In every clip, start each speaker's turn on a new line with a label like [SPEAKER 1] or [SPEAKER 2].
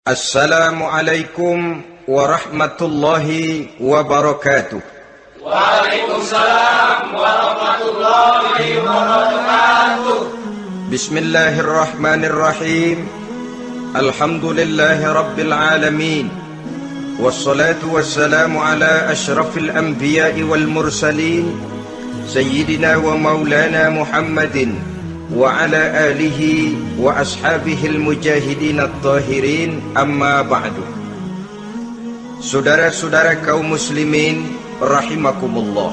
[SPEAKER 1] Assalamualaikum warahmatullahi wabarakatuh.
[SPEAKER 2] Waalaikumsalam warahmatullahi wabarakatuh.
[SPEAKER 1] Bismillahirrahmanirrahim. Alhamdulillahi rabbil alamin. Wassalatu wassalamu ala ashrafil anbiya'i wal mursalin, Sayyidina wa maulana Muhammadin wa ala alihi wa ashabihil mujahidin at-tahirin, amma ba'du. Saudara-saudara kaum muslimin rahimakumullah,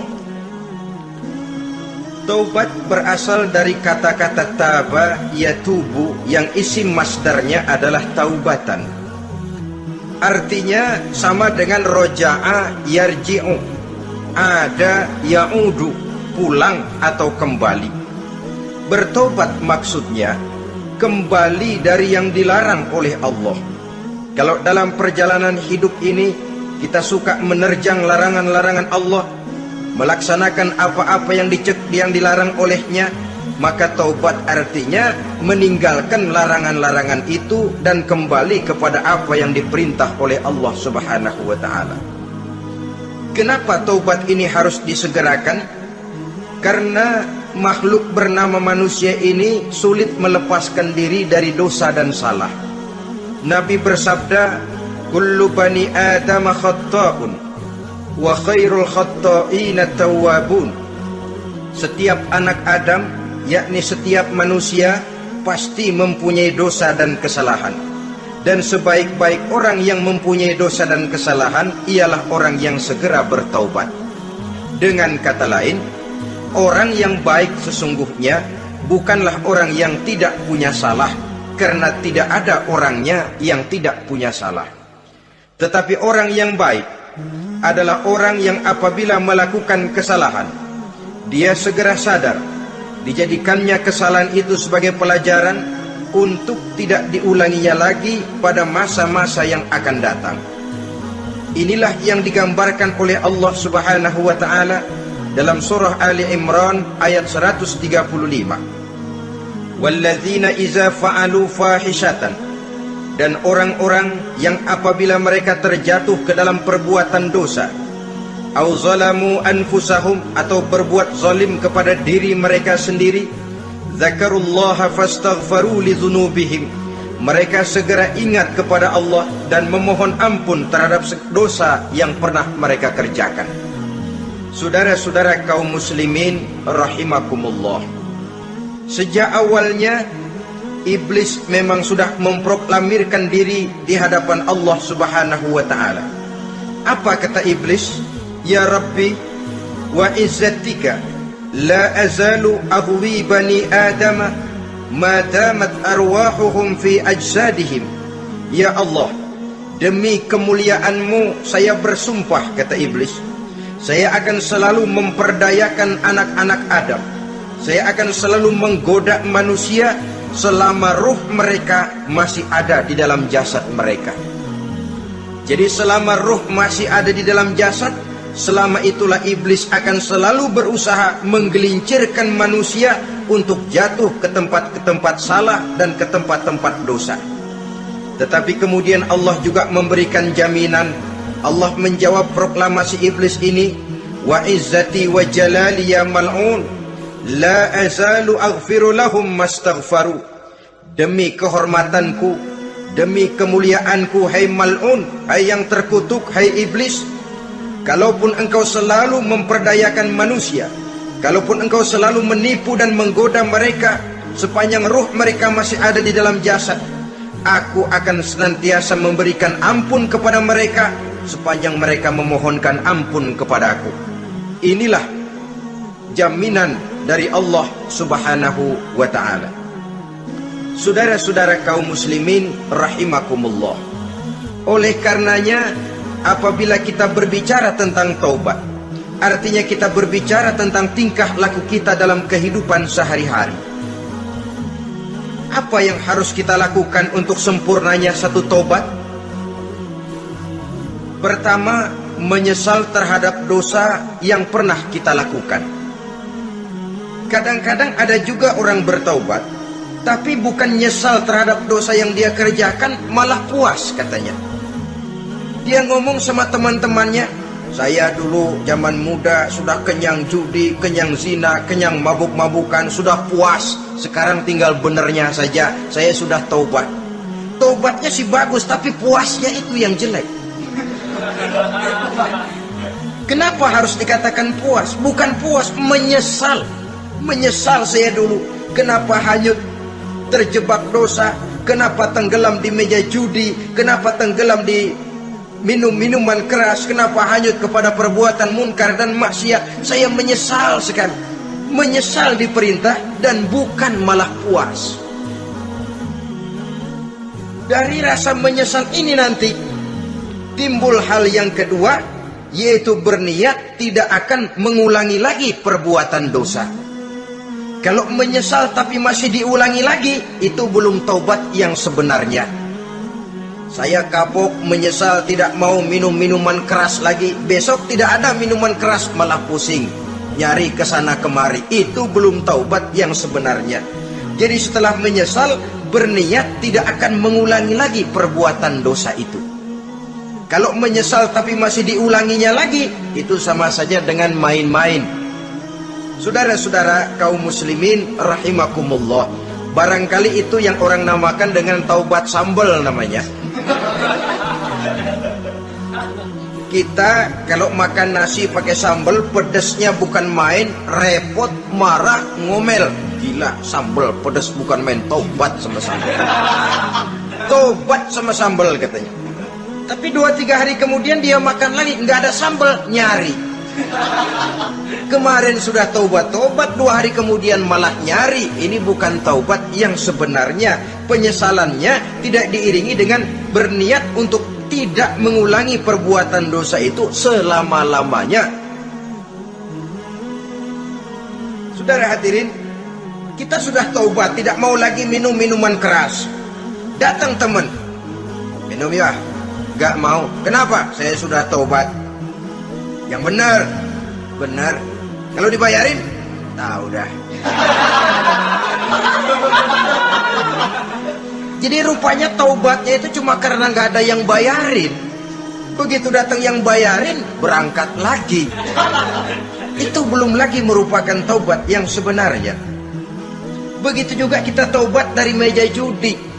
[SPEAKER 1] taubat berasal dari kata-kata taba yatubu yang isim masdarnya adalah taubatan. Artinya sama dengan roja'a yarji'u, ada ya'udu, pulang atau kembali. Bertobat maksudnya kembali dari yang dilarang oleh Allah. Kalau dalam perjalanan hidup ini kita suka menerjang larangan-larangan Allah, melaksanakan apa-apa yang dilarang olehnya, maka taubat artinya meninggalkan larangan-larangan itu dan kembali kepada apa yang diperintah oleh Allah Subhanahu wa ta'ala. Kenapa taubat ini harus disegerakan? Karena makhluk bernama manusia ini sulit melepaskan diri dari dosa dan salah. Nabi bersabda, kullu bani Adam khatta'un wa khairul khatta'ina tawwabun. Setiap anak Adam, yakni setiap manusia, pasti mempunyai dosa dan kesalahan. Dan sebaik-baik orang yang mempunyai dosa dan kesalahan ialah orang yang segera bertaubat. Dengan kata lain, orang yang baik sesungguhnya bukanlah orang yang tidak punya salah, karena tidak ada orangnya yang tidak punya salah. Tetapi orang yang baik adalah orang yang apabila melakukan kesalahan, dia segera sadar, dijadikannya kesalahan itu sebagai pelajaran untuk tidak diulanginya lagi pada masa-masa yang akan datang. Inilah yang digambarkan oleh Allah Subhanahu wa ta'ala dalam surah Ali Imran ayat 135. Walladzina iza fa'alu fahishatan, dan orang-orang yang apabila mereka terjatuh ke dalam perbuatan dosa, au zalamu anfusahum, atau berbuat zalim kepada diri mereka sendiri, zakarullaha fastaghfaru lidzunubihim, mereka segera ingat kepada Allah dan memohon ampun terhadap dosa yang pernah mereka kerjakan. Saudara-saudara kaum muslimin rahimakumullah, sejak awalnya iblis memang sudah memproklamirkan diri di hadapan Allah Subhanahu wa ta'ala. Apa kata iblis? Ya Rabbi wa izzatika la azalu aghwi bani Adam ma damat arwahuhum fi ajsadihim. Ya Allah, demi kemuliaanmu saya bersumpah, kata iblis, saya akan selalu memperdayakan anak-anak Adam. Saya akan selalu menggoda manusia selama ruh mereka masih ada di dalam jasad mereka. Jadi selama ruh masih ada di dalam jasad, selama itulah iblis akan selalu berusaha menggelincirkan manusia untuk jatuh ke tempat-tempat salah dan ke tempat-tempat dosa. Tetapi kemudian Allah juga memberikan jaminan. Allah menjawab proklamasi iblis ini, wa izzati wa jalali ya mal'un la azalu aghfiru lahum mastaghfaru. Demi kehormatanku, demi kemuliaanku, hai mal'un, hai yang terkutuk, hai iblis, kalaupun engkau selalu memperdayakan manusia, kalaupun engkau selalu menipu dan menggoda mereka sepanjang ruh mereka masih ada di dalam jasad, aku akan senantiasa memberikan ampun kepada mereka sepanjang mereka memohonkan ampun kepada aku. Inilah jaminan dari Allah Subhanahu wa ta'ala. Saudara-saudara kaum muslimin rahimakumullah, oleh karenanya apabila kita berbicara tentang taubat, artinya kita berbicara tentang tingkah laku kita dalam kehidupan sehari-hari. Apa yang harus kita lakukan untuk sempurnanya satu taubat? Pertama, menyesal terhadap dosa yang pernah kita lakukan. Kadang-kadang ada juga orang bertaubat Tapi bukan nyesal terhadap dosa yang dia kerjakan, malah puas katanya. Dia ngomong sama teman-temannya, saya dulu zaman muda sudah kenyang judi, kenyang zina, kenyang mabuk-mabukan, sudah puas. Sekarang tinggal benernya saja, saya sudah taubat. Taubatnya sih bagus, tapi puasnya itu yang jelek. Kenapa harus dikatakan puas? Bukan puas, menyesal. Menyesal saya dulu. Kenapa hanyut terjebak dosa? Kenapa tenggelam di meja judi? Kenapa tenggelam di minum-minuman keras? Kenapa hanyut kepada perbuatan munkar dan maksiat? Saya menyesal sekali. Menyesal diperintah dan bukan malah puas. Dari rasa menyesal ini nanti timbul hal yang kedua, yaitu berniat tidak akan mengulangi lagi perbuatan dosa. Kalau menyesal tapi masih diulangi lagi, itu belum taubat yang sebenarnya. Saya kapok, menyesal, tidak mau minum minuman keras lagi. Besok tidak ada minuman keras, malah pusing, nyari kesana kemari. Itu belum taubat yang sebenarnya. Jadi setelah menyesal, berniat tidak akan mengulangi lagi perbuatan dosa itu. Kalau menyesal tapi masih diulanginya lagi, itu sama saja dengan main-main. Saudara-saudara kaum muslimin rahimakumullah, barangkali itu yang orang namakan dengan taubat sambal namanya. Kita kalau makan nasi pakai sambal, pedesnya bukan main, repot, marah, ngomel. Gila, sambal pedes bukan main, taubat sama sambal. Taubat sama sambal katanya. Tapi 2-3 hari kemudian dia makan lagi, nggak ada sambal, nyari. Kemarin sudah taubat-taubat, 2 hari kemudian malah nyari. Ini bukan taubat yang sebenarnya. Penyesalannya tidak diiringi dengan berniat untuk tidak mengulangi perbuatan dosa itu selama-lamanya. Saudara hadirin, kita sudah taubat, tidak mau lagi minum minuman keras. Datang teman, minum ya. Gak mau. Kenapa? Saya sudah taubat. Yang benar. Benar. Kalau dibayarin? Tahu dah. Jadi rupanya taubatnya itu cuma karena gak ada yang bayarin. Begitu datang yang bayarin, berangkat lagi. Itu belum lagi merupakan taubat yang sebenarnya. Begitu juga kita taubat dari meja judi.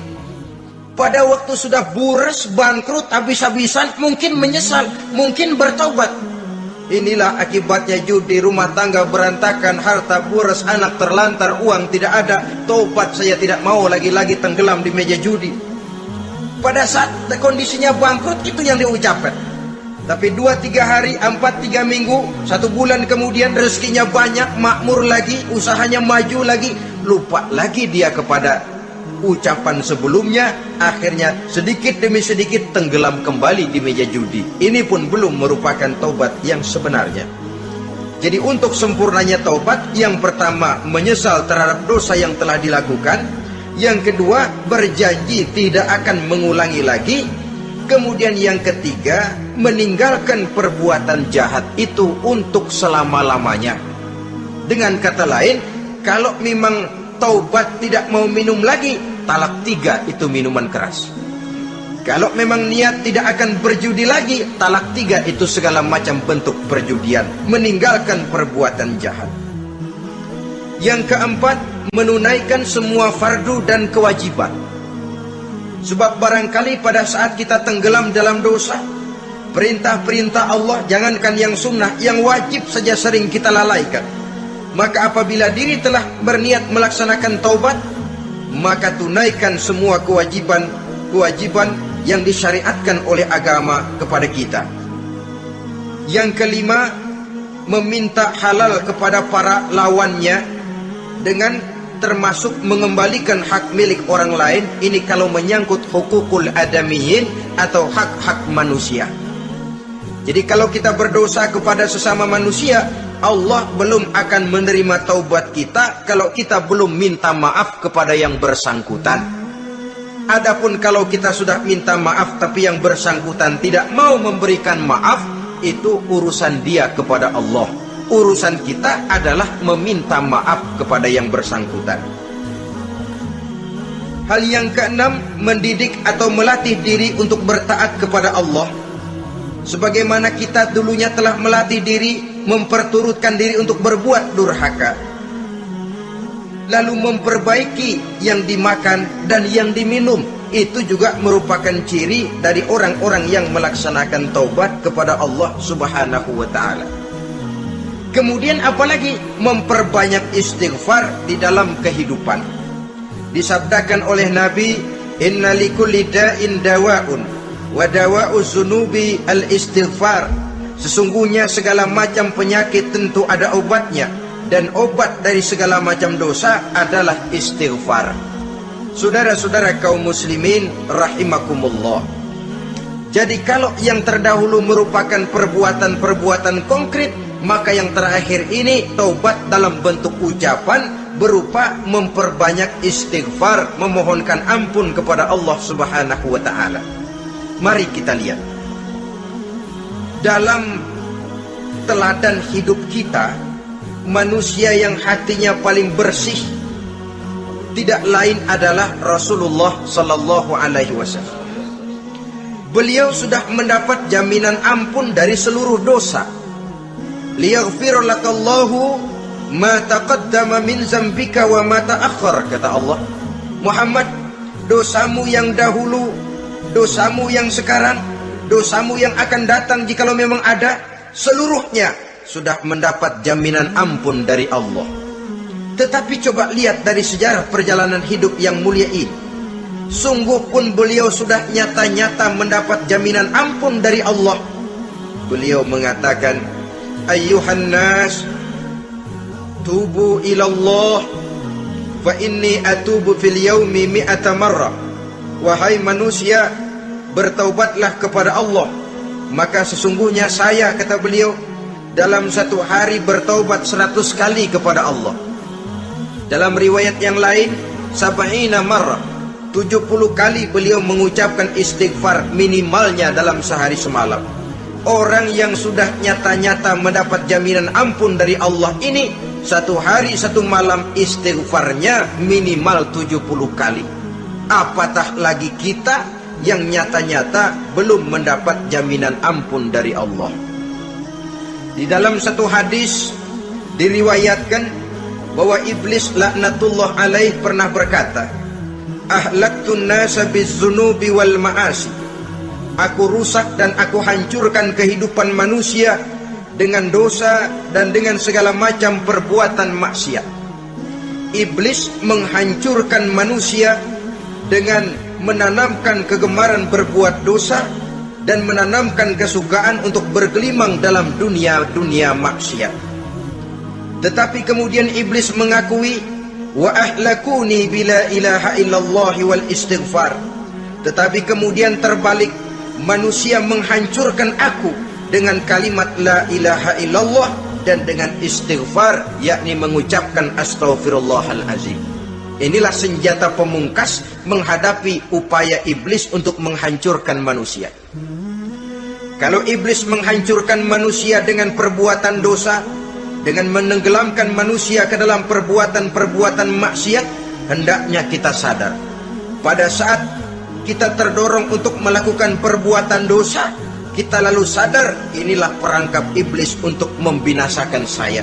[SPEAKER 1] Pada waktu sudah bures, bangkrut, habis-habisan, mungkin menyesal, mungkin bertaubat. Inilah akibatnya judi, rumah tangga berantakan, harta bures, anak terlantar, uang tidak ada. Taubat, saya tidak mau lagi-lagi tenggelam di meja judi. Pada saat kondisinya bangkrut, itu yang diucapkan. Tapi 2-3 hari, 4-3 minggu, 1 bulan kemudian rezekinya banyak, makmur lagi, usahanya maju lagi, lupa lagi dia kepada ucapan sebelumnya, akhirnya sedikit demi sedikit tenggelam kembali di meja judi. Ini pun belum merupakan taubat yang sebenarnya. Jadi untuk sempurnanya taubat, yang pertama menyesal terhadap dosa yang telah dilakukan, yang kedua berjanji tidak akan mengulangi lagi, kemudian yang ketiga meninggalkan perbuatan jahat itu untuk selama-lamanya. Dengan kata lain, kalau memang taubat tidak mau minum lagi, talak 3 itu minuman keras. Kalau memang niat tidak akan berjudi lagi, talak 3 itu segala macam bentuk perjudian, meninggalkan perbuatan jahat. Yang keempat, menunaikan semua fardu dan kewajiban. Sebab barangkali pada saat kita tenggelam dalam dosa, perintah-perintah Allah, jangankan yang sunnah, yang wajib saja sering kita lalaikan. Maka apabila diri telah berniat melaksanakan taubat, maka tunaikan semua kewajiban yang disyariatkan oleh agama kepada kita. Yang kelima, meminta halal kepada para lawannya dengan termasuk mengembalikan hak milik orang lain. Ini kalau menyangkut hukukul adamiyin atau hak-hak manusia. Jadi kalau kita berdosa kepada sesama manusia, Allah belum akan menerima taubat kita kalau kita belum minta maaf kepada yang bersangkutan. Adapun kalau kita sudah minta maaf tapi yang bersangkutan tidak mau memberikan maaf, itu urusan dia kepada Allah. Urusan kita adalah meminta maaf kepada yang bersangkutan. Hal yang keenam, mendidik atau melatih diri untuk bertaat kepada Allah. Sebagaimana kita dulunya telah melatih diri, memperturutkan diri untuk berbuat durhaka, lalu memperbaiki yang dimakan dan yang diminum. Itu juga merupakan ciri dari orang-orang yang melaksanakan taubat kepada Allah Subhanahu wa ta'ala. Kemudian apalagi? Memperbanyak istighfar di dalam kehidupan. Disabdakan oleh Nabi, inna likulli da'in dawa'un wa dawa'u zunubi al-istighfar. Sesungguhnya segala macam penyakit tentu ada obatnya, dan obat dari segala macam dosa adalah istighfar. Saudara-saudara kaum muslimin rahimakumullah. Jadi kalau yang terdahulu merupakan perbuatan-perbuatan konkret, maka yang terakhir ini taubat dalam bentuk ucapan berupa memperbanyak istighfar, memohonkan ampun kepada Allah Subhanahu wa ta'ala. Mari kita lihat dalam teladan hidup kita, manusia yang hatinya paling bersih tidak lain adalah Rasulullah sallallahu alaihi wasallam. Beliau sudah mendapat jaminan ampun dari seluruh dosa. Liyaghfir lakallahu ma taqaddama min zambika wa ma ta'akhkhar, kata Allah. Muhammad, dosamu yang dahulu, dosamu yang sekarang, dosamu yang akan datang jikalau memang ada, seluruhnya sudah mendapat jaminan ampun dari Allah. Tetapi coba lihat dari sejarah perjalanan hidup yang mulia ini, sungguh pun beliau sudah nyata-nyata mendapat jaminan ampun dari Allah. Beliau mengatakan, ayyuhan nas tubu ilallah fa inni atubu fil yaumi mi'ata marrah. Wahai manusia, bertaubatlah kepada Allah, maka sesungguhnya saya, kata beliau, dalam satu hari bertaubat 100 kali kepada Allah. Dalam riwayat yang lain, sab'ina marrah, 70 kali beliau mengucapkan istighfar minimalnya dalam sehari semalam. Orang yang sudah nyata-nyata mendapat jaminan ampun dari Allah ini, satu hari satu malam istighfarnya minimal 70 kali. Apatah lagi kita yang nyata-nyata belum mendapat jaminan ampun dari Allah. Di dalam satu hadis diriwayatkan bahwa iblis laknatullah alaih pernah berkata, ahlaktun nasa bizzunubi wal ma'asi. Aku rusak dan aku hancurkan kehidupan manusia dengan dosa dan dengan segala macam perbuatan maksiat. Iblis menghancurkan manusia dengan menanamkan kegemaran berbuat dosa dan menanamkan kesukaan untuk bergelimang dalam dunia maksiat. Tetapi kemudian iblis mengakui, wa ahlakuni bila ilaha illallah wal istighfar. Tetapi kemudian terbalik, manusia menghancurkan aku dengan kalimat la ilaha illallah dan dengan istighfar, yakni mengucapkan astaghfirullahalazim. Inilah senjata pemungkas menghadapi upaya iblis untuk menghancurkan manusia. Kalau iblis menghancurkan manusia dengan perbuatan dosa, dengan menenggelamkan manusia ke dalam perbuatan-perbuatan maksiat, hendaknya kita sadar, pada saat kita terdorong untuk melakukan perbuatan dosa, kita lalu sadar, inilah perangkap iblis untuk membinasakan saya.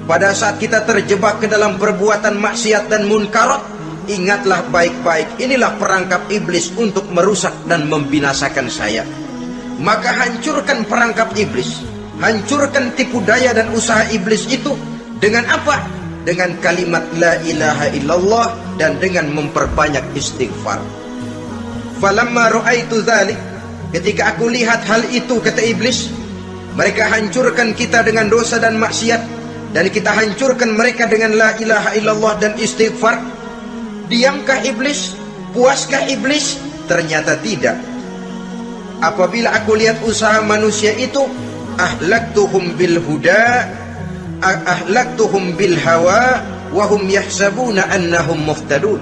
[SPEAKER 1] Pada saat kita terjebak ke dalam perbuatan maksiat dan munkarat, ingatlah baik-baik, inilah perangkap iblis untuk merusak dan membinasakan saya. Maka hancurkan perangkap iblis, hancurkan tipu daya dan usaha iblis itu dengan apa? Dengan kalimat la ilaha illallah dan dengan memperbanyak istighfar. Falamma ra'aitu dzalik, ketika aku lihat hal itu, kata iblis, mereka hancurkan kita dengan dosa dan maksiat, dan kita hancurkan mereka dengan la ilaha illallah dan istighfar. Diamkah iblis? Puaskah iblis? Ternyata tidak. Apabila aku lihat usaha manusia itu, ahlaktuhum bil huda, ahlaktuhum bil hawa, wa hum yahsabuna annahum muhtadun.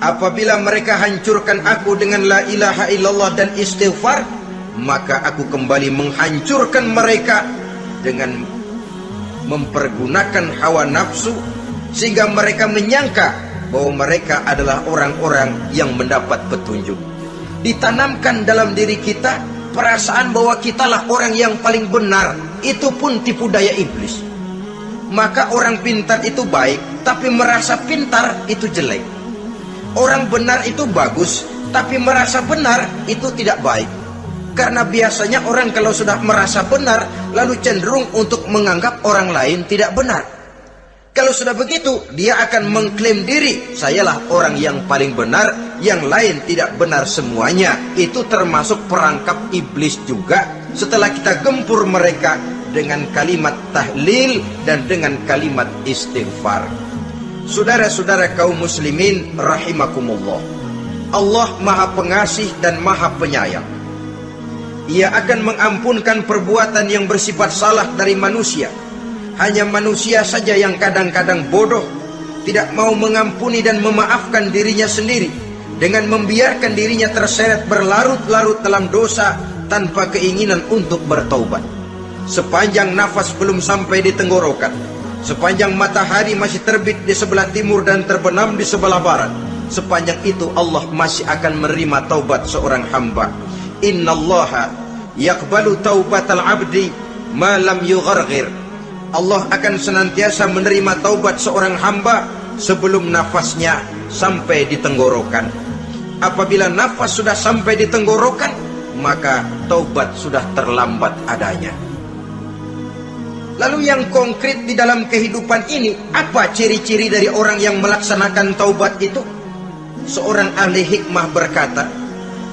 [SPEAKER 1] Apabila mereka hancurkan aku dengan la ilaha illallah dan istighfar, maka aku kembali menghancurkan mereka dengan mempergunakan hawa nafsu, sehingga mereka menyangka bahwa mereka adalah orang-orang yang mendapat petunjuk. Ditanamkan dalam diri kita perasaan bahwa kitalah orang yang paling benar. Itu pun tipu daya iblis. Maka orang pintar itu baik, tapi merasa pintar itu jelek. Orang benar itu bagus, tapi merasa benar itu tidak baik. Karena biasanya orang kalau sudah merasa benar, lalu cenderung untuk menganggap orang lain tidak benar. Kalau sudah begitu, dia akan mengklaim diri, sayalah orang yang paling benar, yang lain tidak benar semuanya. Itu termasuk perangkap iblis juga. Setelah kita gempur mereka dengan kalimat tahlil dan dengan kalimat istighfar. Saudara-saudara kaum muslimin rahimakumullah, Allah Maha Pengasih dan Maha Penyayang. Ia akan mengampunkan perbuatan yang bersifat salah dari manusia. Hanya manusia saja yang kadang-kadang bodoh, tidak mau mengampuni dan memaafkan dirinya sendiri, dengan membiarkan dirinya terseret berlarut-larut dalam dosa tanpa keinginan untuk bertaubat. Sepanjang nafas belum sampai di tenggorokan, sepanjang matahari masih terbit di sebelah timur dan terbenam di sebelah barat, sepanjang itu Allah masih akan menerima taubat seorang hamba. Innallaha yaqbalu taubatal abdi ma lam yugharghir. Allah akan senantiasa menerima taubat seorang hamba sebelum nafasnya sampai di tenggorokan. Apabila nafas sudah sampai di tenggorokan, maka taubat sudah terlambat adanya. Lalu yang konkret di dalam kehidupan ini, apa ciri-ciri dari orang yang melaksanakan taubat itu? Seorang ahli hikmah berkata,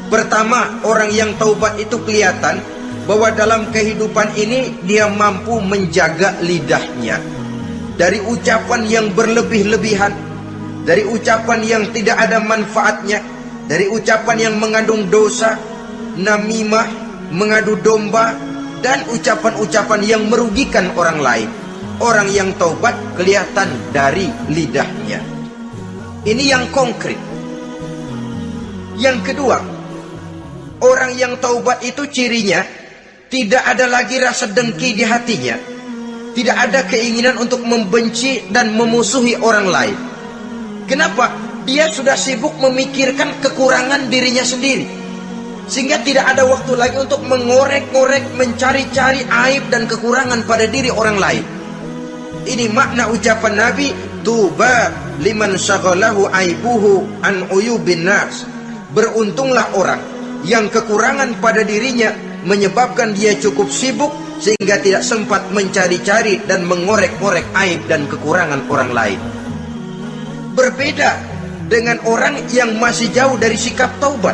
[SPEAKER 1] pertama, orang yang taubat itu kelihatan bahwa dalam kehidupan ini dia mampu menjaga lidahnya dari ucapan yang berlebih-lebihan, dari ucapan yang tidak ada manfaatnya, dari ucapan yang mengandung dosa, namimah, mengadu domba, dan ucapan-ucapan yang merugikan orang lain. Orang yang taubat kelihatan dari lidahnya. Ini yang konkret. Yang kedua, orang yang taubat itu cirinya tidak ada lagi rasa dengki di hatinya. Tidak ada keinginan untuk membenci dan memusuhi orang lain. Kenapa? Dia sudah sibuk memikirkan kekurangan dirinya sendiri, sehingga tidak ada waktu lagi untuk mengorek-ngorek, mencari-cari aib dan kekurangan pada diri orang lain. Ini makna ucapan Nabi, tuba liman syaghalahu aibuhu an uyubin nas. Beruntunglah orang yang kekurangan pada dirinya menyebabkan dia cukup sibuk sehingga tidak sempat mencari-cari dan mengorek-ngorek aib dan kekurangan orang lain. Berbeda dengan orang yang masih jauh dari sikap taubat,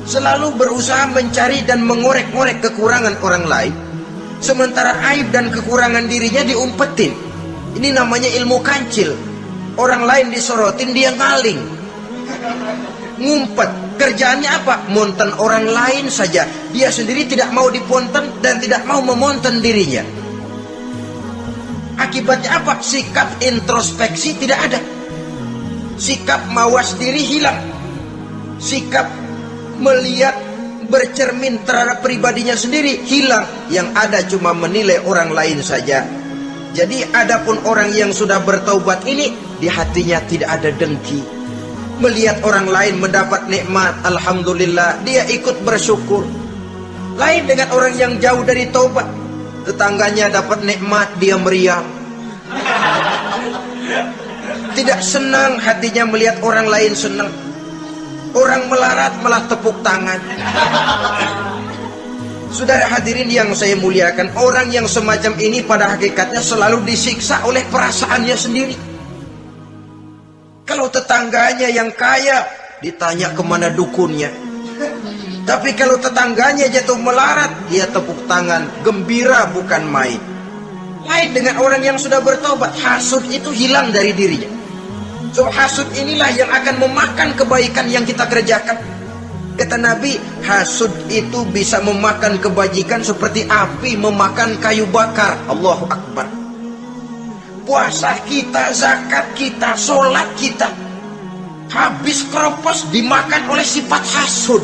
[SPEAKER 1] selalu berusaha mencari dan mengorek-ngorek kekurangan orang lain, sementara aib dan kekurangan dirinya diumpetin. Ini namanya ilmu kancil. Orang lain disorotin, dia ngaling, ngumpet. Kerjaannya apa? Monten orang lain saja. Dia sendiri tidak mau diponten dan tidak mau memonten dirinya. Akibatnya apa? Sikap introspeksi tidak ada. Sikap mawas diri hilang. Sikap melihat, bercermin terhadap pribadinya sendiri hilang. Yang ada cuma menilai orang lain saja. Jadi adapun orang yang sudah bertaubat ini, di hatinya tidak ada dengki. Melihat orang lain mendapat nikmat, alhamdulillah, dia ikut bersyukur. Lain dengan orang yang jauh dari taubat. Tetangganya dapat nikmat, dia meriang. Tidak senang hatinya melihat orang lain senang. Orang melarat malah tepuk tangan. Saudara hadirin yang saya muliakan, orang yang semacam ini pada hakikatnya selalu disiksa oleh perasaannya sendiri. Kalau tetangganya yang kaya, ditanya kemana dukunnya. Tapi kalau tetangganya jatuh melarat, dia tepuk tangan, gembira bukan main. Lain dengan orang yang sudah bertobat, hasud itu hilang dari dirinya. So hasud inilah yang akan memakan kebaikan yang kita kerjakan. Kata Nabi, hasud itu bisa memakan kebajikan seperti api memakan kayu bakar. Allahu Akbar. Puasa kita, zakat kita, sholat kita, habis keropos dimakan oleh sifat hasud.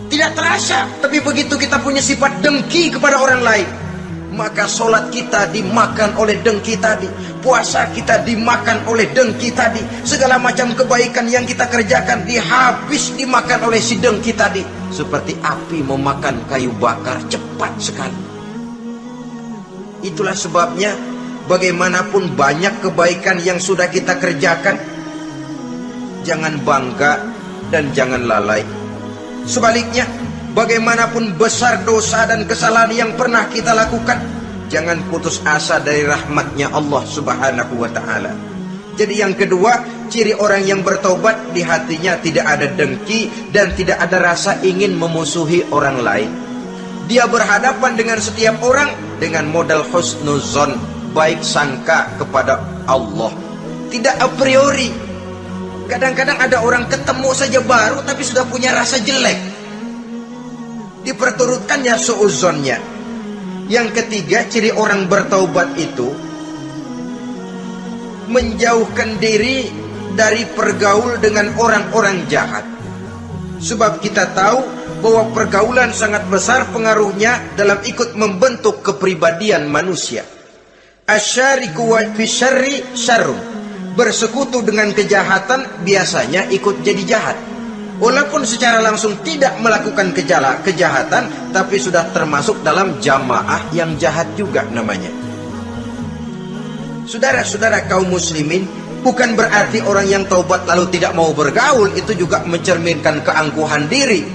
[SPEAKER 1] Tidak terasa, tapi begitu kita punya sifat dengki kepada orang lain, maka sholat kita dimakan oleh dengki tadi. puasa kita dimakan oleh dengki tadi. Segala macam kebaikan yang kita kerjakan dimakan oleh si dengki tadi. Seperti api memakan kayu bakar, cepat sekali. Itulah sebabnya bagaimanapun banyak kebaikan yang sudah kita kerjakan, jangan bangga dan jangan lalai. Sebaliknya, bagaimanapun besar dosa dan kesalahan yang pernah kita lakukan, jangan putus asa dari rahmatnya Allah Subhanahu wa ta'ala. Jadi yang kedua, ciri orang yang bertobat, di hatinya tidak ada dengki dan tidak ada rasa ingin memusuhi orang lain. Dia berhadapan dengan setiap orang dengan modal husnuzon, baik sangka kepada Allah, tidak a priori. Kadang-kadang ada orang ketemu saja baru tapi sudah punya rasa jelek, diperturutkannya suuzonnya. Yang ketiga, ciri orang bertaubat itu menjauhkan diri dari pergaul dengan orang-orang jahat. Sebab kita tahu bahwa pergaulan sangat besar pengaruhnya dalam ikut membentuk kepribadian manusia. Asyariku wa fi syarri syarrun. Bersekutu dengan kejahatan biasanya ikut jadi jahat. Walaupun secara langsung tidak melakukan kejahatan, tapi sudah termasuk dalam jamaah yang jahat juga namanya. Saudara-saudara kaum muslimin, bukan berarti orang yang taubat lalu tidak mau bergaul itu juga mencerminkan keangkuhan diri.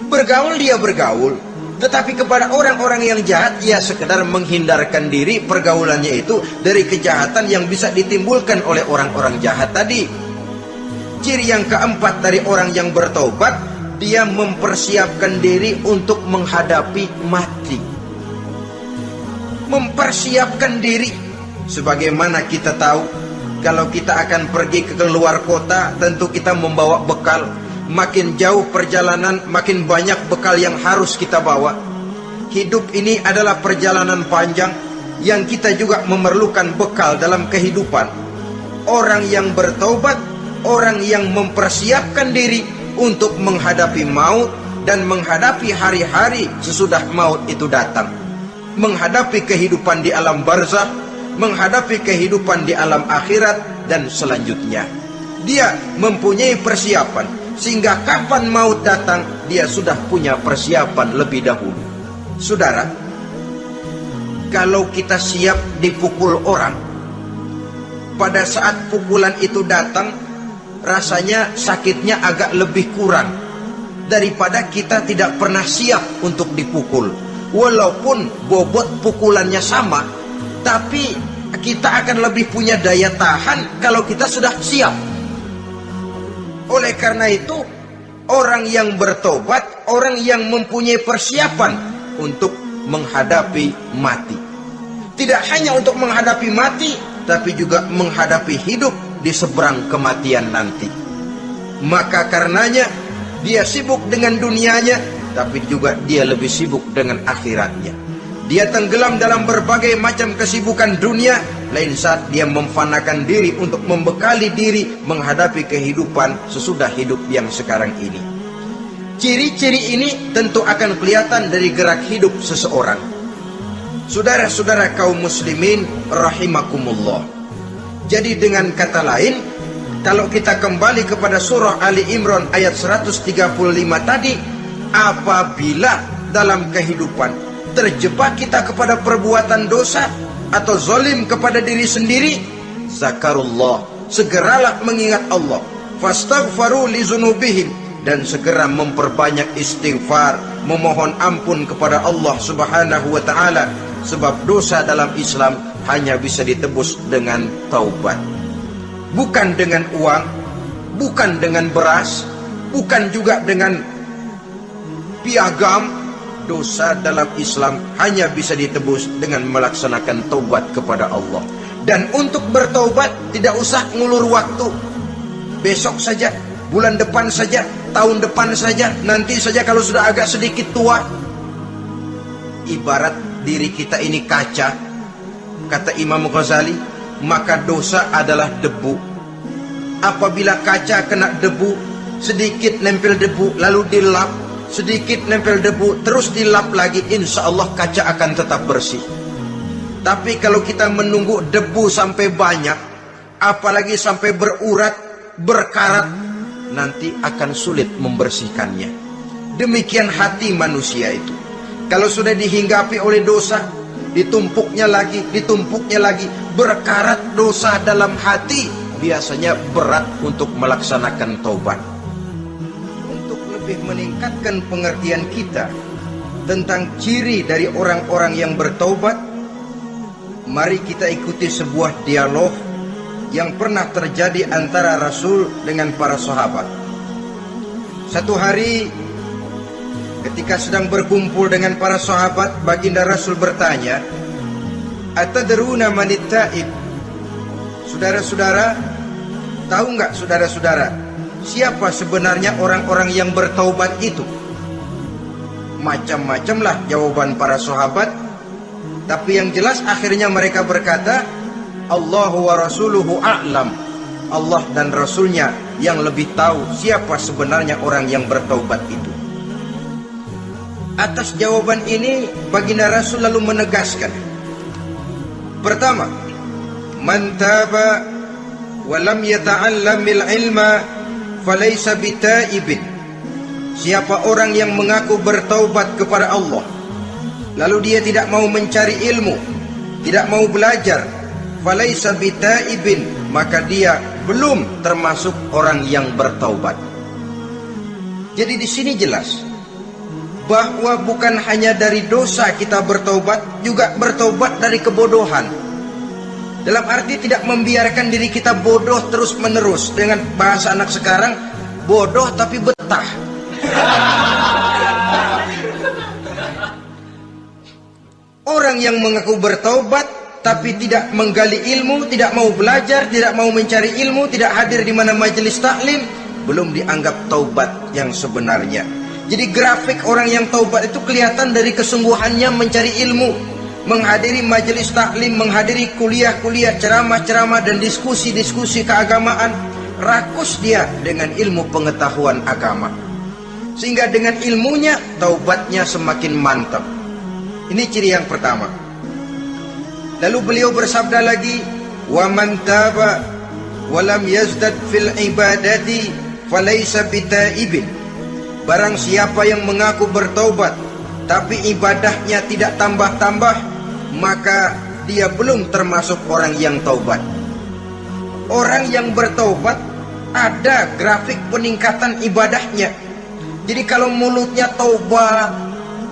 [SPEAKER 1] Bergaul dia bergaul, tetapi kepada orang-orang yang jahat ia sekedar menghindarkan diri pergaulannya itu dari kejahatan yang bisa ditimbulkan oleh orang-orang jahat tadi. Ciri yang keempat dari orang yang bertaubat, dia mempersiapkan diri untuk menghadapi mati. Mempersiapkan diri. Sebagaimana kita tahu, kalau kita akan pergi ke luar kota, tentu kita membawa bekal. Makin jauh perjalanan, makin banyak bekal yang harus kita bawa. Hidup ini adalah perjalanan panjang yang kita juga memerlukan bekal dalam kehidupan. Orang yang bertaubat, orang yang mempersiapkan diri untuk menghadapi maut dan menghadapi hari-hari sesudah maut itu datang. Menghadapi kehidupan di alam barzakh, menghadapi kehidupan di alam akhirat dan selanjutnya. Dia mempunyai persiapan sehingga kapan maut datang dia sudah punya persiapan lebih dahulu. Saudara, kalau kita siap dipukul orang, pada saat pukulan itu datang rasanya sakitnya agak lebih kurang daripada kita tidak pernah siap untuk dipukul. Walaupun bobot pukulannya sama, tapi kita akan lebih punya daya tahan kalau kita sudah siap. Oleh karena itu, orang yang bertobat, orang yang mempunyai persiapan untuk menghadapi mati. Tidak hanya untuk menghadapi mati, tapi juga menghadapi hidup di seberang kematian nanti. Maka karenanya, dia sibuk dengan dunianya, tapi juga dia lebih sibuk dengan akhiratnya. Dia tenggelam dalam berbagai macam kesibukan dunia, lain saat dia memfanakan diri untuk membekali diri menghadapi kehidupan sesudah hidup yang sekarang ini. Ciri-ciri ini tentu akan kelihatan dari gerak hidup seseorang. Saudara-saudara kaum muslimin rahimakumullah. Jadi dengan kata lain, kalau kita kembali kepada surah Ali Imran ayat 135 tadi, apabila dalam kehidupan terjebak kita kepada perbuatan dosa atau zalim kepada diri sendiri, zakarullah, segeralah mengingat Allah, fastaghfaru li dzunubihim, dan segera memperbanyak istighfar, memohon ampun kepada Allah Subhanahu wa taala, sebab dosa dalam Islam hanya bisa ditebus dengan taubat. Bukan dengan uang, bukan dengan beras, bukan juga dengan piagam. Dosa dalam Islam hanya bisa ditebus dengan melaksanakan taubat kepada Allah. Dan untuk bertaubat tidak usah ngulur waktu. Besok saja, bulan depan saja, tahun depan saja, nanti saja kalau sudah agak sedikit tua. Ibarat diri kita ini kaca, kata Imam Ghazali, maka dosa adalah debu. Apabila kaca kena debu, sedikit nempel debu lalu dilap, sedikit nempel debu terus dilap lagi, insya Allah kaca akan tetap bersih. Tapi kalau kita menunggu debu sampai banyak, apalagi sampai berurat, berkarat, nanti akan sulit membersihkannya. Demikian hati manusia itu. Kalau sudah dihinggapi oleh dosa, ditumpuknya lagi, berkarat dosa dalam hati, biasanya berat untuk melaksanakan taubat. Untuk lebih meningkatkan pengertian kita tentang ciri dari orang-orang yang bertaubat, mari kita ikuti sebuah dialog yang pernah terjadi antara Rasul dengan para sahabat. Satu hari ketika sedang berkumpul dengan para sahabat, baginda Rasul bertanya, "Atadruna manit taib?" Saudara-saudara, tahu nggak saudara-saudara, siapa sebenarnya orang-orang yang bertaubat itu? Macam-macamlah jawaban para sahabat, tapi yang jelas akhirnya mereka berkata, Allahu wa rasuluhu a'lam. Allah dan Rasulnya yang lebih tahu siapa sebenarnya orang yang bertaubat itu. Atas jawaban ini, baginda Rasul lalu menegaskan, pertama, man taba wa lam yata'allamil ilma falaysa bitaibin. Siapa orang yang mengaku bertaubat kepada Allah, lalu dia tidak mau mencari ilmu, tidak mau belajar, falaysa bitaibin, maka dia belum termasuk orang yang bertaubat. Jadi di sini jelas bahwa bukan hanya dari dosa kita bertaubat, juga bertaubat dari kebodohan. Dalam arti tidak membiarkan diri kita bodoh terus menerus. Dengan bahasa anak sekarang, bodoh tapi betah. Orang yang mengaku bertaubat tapi tidak menggali ilmu, tidak mau belajar, tidak mau mencari ilmu, tidak hadir di mana majelis taklim, belum dianggap taubat yang sebenarnya. Jadi grafik orang yang taubat itu kelihatan dari kesungguhannya mencari ilmu, menghadiri majelis taklim, menghadiri kuliah-kuliah, ceramah-ceramah dan diskusi-diskusi keagamaan. Rakus dia dengan ilmu pengetahuan agama, sehingga dengan ilmunya taubatnya semakin mantap. Ini ciri yang pertama. Lalu beliau bersabda lagi, wa man taba wa lam yazdad fil ibadati falaysa bitaibin. Barang siapa yang mengaku bertaubat tapi ibadahnya tidak tambah-tambah, maka dia belum termasuk orang yang taubat. Orang yang bertaubat ada grafik peningkatan ibadahnya. Jadi kalau mulutnya taubat,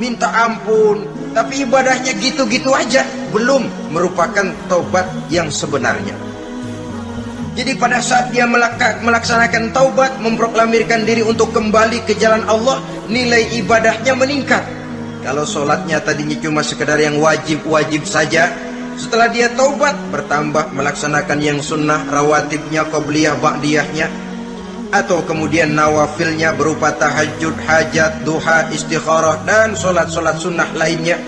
[SPEAKER 1] minta ampun, tapi ibadahnya gitu-gitu aja, belum merupakan taubat yang sebenarnya. Jadi pada saat dia melaksanakan taubat, memproklamirkan diri untuk kembali ke jalan Allah, nilai ibadahnya meningkat. Kalau sholatnya tadinya cuma sekedar yang wajib-wajib saja, setelah dia taubat bertambah melaksanakan yang sunnah, rawatibnya, qobliyah, ba'diyahnya, atau kemudian nawafilnya berupa tahajud, hajat, duha, istikharah, dan sholat-sholat sunnah lainnya.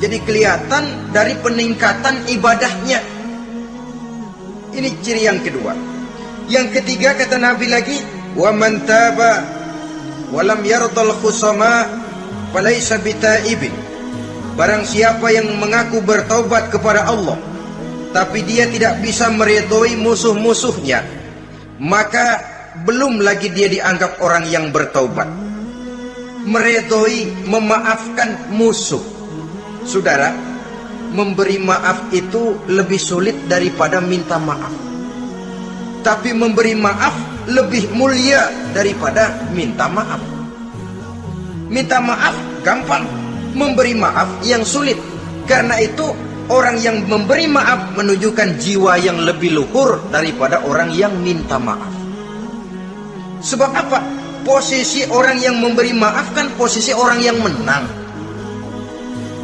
[SPEAKER 1] Jadi kelihatan dari peningkatan ibadahnya. Ini ciri yang kedua. Yang ketiga kata Nabi lagi, wa man taba wa lam yardal khusama falaysa bitaibin. Barang siapa yang mengaku bertaubat kepada Allah tapi dia tidak bisa meridhoi musuh-musuhnya, maka belum lagi dia dianggap orang yang bertaubat. Meridhoi, memaafkan musuh. Saudara, memberi maaf itu lebih sulit daripada minta maaf. Tapi memberi maaf lebih mulia daripada minta maaf. Minta maaf gampang, memberi maaf yang sulit. Karena itu orang yang memberi maaf menunjukkan jiwa yang lebih luhur daripada orang yang minta maaf. Sebab apa? Posisi orang yang memberi maaf kan posisi orang yang menang.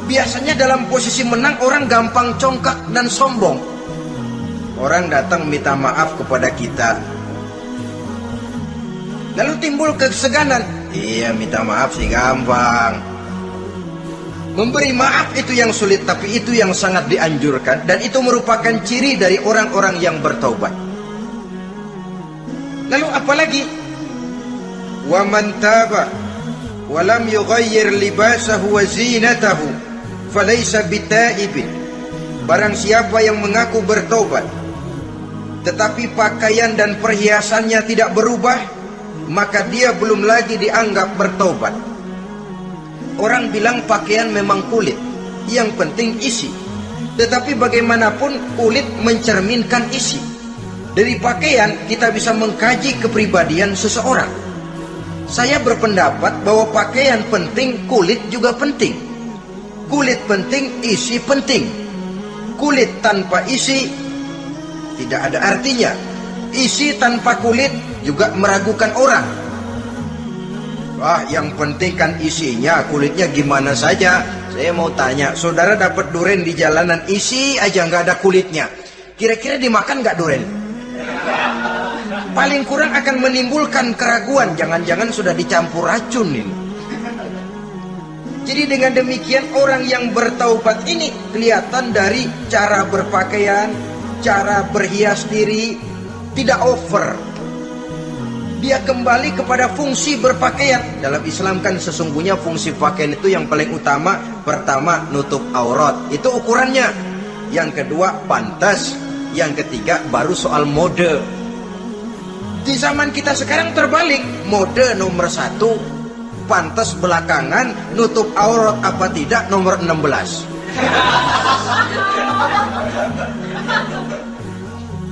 [SPEAKER 1] Biasanya dalam posisi menang orang gampang congkak dan sombong. Orang datang minta maaf kepada kita, lalu timbul keseganan. Iya, minta maaf sih gampang. Memberi maaf itu yang sulit, tapi itu yang sangat dianjurkan, dan itu merupakan ciri dari orang-orang yang bertaubat. Lalu apalagi? Wa man taba wa lam yughayyir libasahu wa zinatahu falaisa bitaibin. Barang siapa yang mengaku bertobat tetapi pakaian dan perhiasannya tidak berubah, maka dia belum lagi dianggap bertobat. Orang bilang pakaian memang kulit, yang penting isi. Tetapi bagaimanapun kulit mencerminkan isi. Dari pakaian kita bisa mengkaji kepribadian seseorang. Saya berpendapat bahwa pakaian penting, kulit juga penting. Kulit penting, isi penting. Kulit tanpa isi tidak ada artinya. Isi tanpa kulit juga meragukan orang. Wah, yang penting kan isinya, kulitnya gimana saja. Saya mau tanya, saudara dapat duren di jalanan, isi aja nggak ada kulitnya, kira-kira dimakan nggak duren? Paling kurang akan menimbulkan keraguan, jangan-jangan sudah dicampur racun ini. Jadi dengan demikian orang yang bertaubat ini kelihatan dari cara berpakaian, cara berhias diri, tidak over. Dia kembali kepada fungsi berpakaian. Dalam Islam kan sesungguhnya fungsi pakaian itu yang paling utama. Pertama, nutup aurat, itu ukurannya. Yang kedua, pantas. Yang ketiga, baru soal mode. Di zaman kita sekarang terbalik. Mode nomor 1, pantas belakangan, nutup aurat apa tidak nomor 16.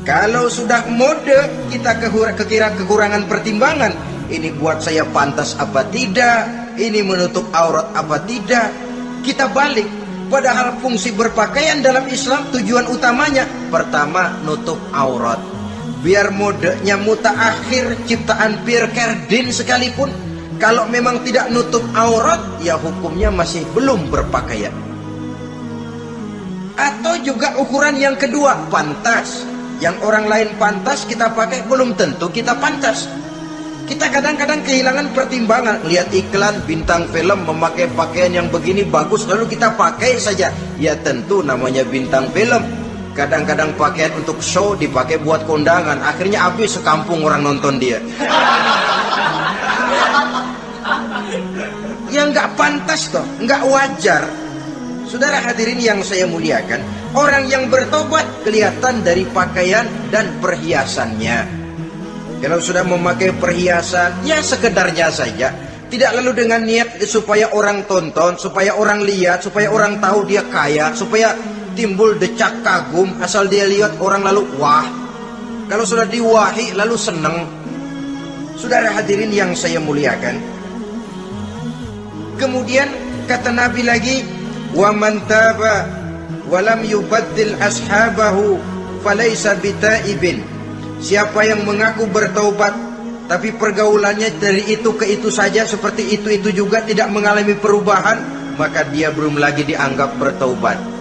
[SPEAKER 1] Kalau sudah mode, kita kekira kekurangan pertimbangan. Ini buat saya pantas apa tidak, ini menutup aurat apa tidak. Kita balik. Padahal fungsi berpakaian dalam Islam tujuan utamanya pertama nutup aurat. Biar modenya mutaakhir ciptaan Pierre Cardin sekalipun, kalau memang tidak nutup aurat, ya hukumnya masih belum berpakaian. Atau juga ukuran yang kedua, pantas. Yang orang lain pantas kita pakai, belum tentu kita pantas. Kita kadang-kadang kehilangan pertimbangan. Lihat iklan bintang film memakai pakaian yang begini bagus, lalu kita pakai saja. Ya tentu namanya bintang film. Kadang-kadang pakaian untuk show dipakai buat kondangan, akhirnya habis sekampung orang nonton dia. Ya nggak pantas toh, nggak wajar. Saudara hadirin yang saya muliakan, orang yang bertobat kelihatan dari pakaian dan perhiasannya. Kalau sudah memakai perhiasan, ya sekedarnya saja. Tidak lalu dengan niat supaya orang tonton, supaya orang lihat, supaya orang tahu dia kaya, supaya timbul decak kagum, asal dia lihat orang lalu wah. Kalau sudah diwahi lalu senang. Saudara hadirin yang saya muliakan, kemudian kata Nabi lagi, wa man taba wa lam yubaddil ashabahu falaysa bitaibin. Siapa yang mengaku bertaubat tapi pergaulannya dari itu ke itu saja, seperti itu juga, tidak mengalami perubahan, maka dia belum lagi dianggap bertaubat.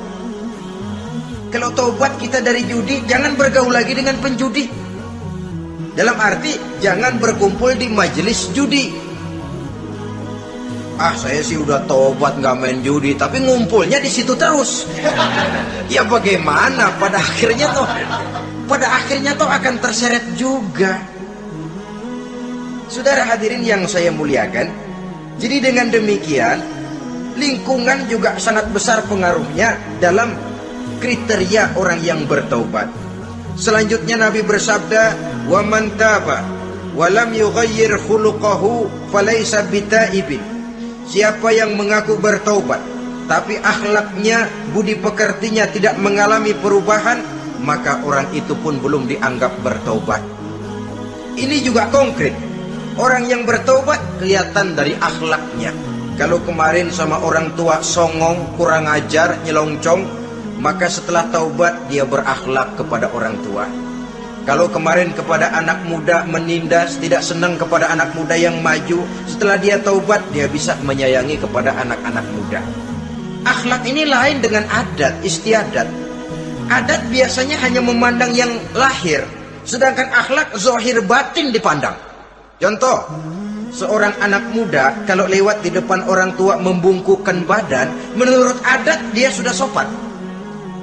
[SPEAKER 1] Kalau taubat kita dari judi, jangan bergaul lagi dengan penjudi. Dalam arti jangan berkumpul di majelis judi. Ah, saya sih udah tobat nggak main judi, tapi ngumpulnya di situ terus. Ya bagaimana? Pada akhirnya toh akan terseret juga. Saudara hadirin yang saya muliakan, jadi dengan demikian lingkungan juga sangat besar pengaruhnya dalam kriteria orang yang bertaubat. Selanjutnya Nabi bersabda, wa man taba wa lam yughayyir khuluquhu falaysa bitaibin. Siapa yang mengaku bertaubat tapi akhlaknya, budi pekertinya tidak mengalami perubahan, maka orang itu pun belum dianggap bertaubat. Ini juga konkret. Orang yang bertaubat kelihatan dari akhlaknya. Kalau kemarin sama orang tua songong, kurang ajar, nyelongcong, maka setelah taubat dia berakhlak kepada orang tua. Kalau kemarin kepada anak muda menindas, tidak senang kepada anak muda yang maju, setelah dia taubat dia bisa menyayangi kepada anak-anak muda. Akhlak ini lain dengan adat, istiadat. Adat biasanya hanya memandang yang lahir, sedangkan akhlak zahir batin dipandang. Contoh, seorang anak muda kalau lewat di depan orang tua membungkukkan badan, menurut adat dia sudah sopan.